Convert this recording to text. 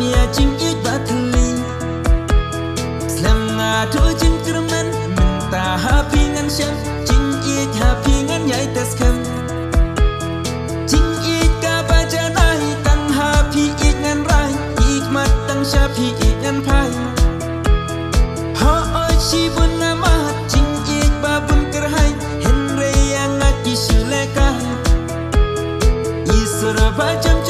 bia chinh ít ba thân ly Slam ngà thôi chinh kerman Minta happy ngan syam Chinh ít happy ngan nhai tes kam Chinh ít ka baca nai Tang happy ít ngan rai Ikmat tang syapi ít ngan pai Ho oi chi bun ngamat Chinh ít ba bun kerhai Henry yang aki syuleka Isra bacam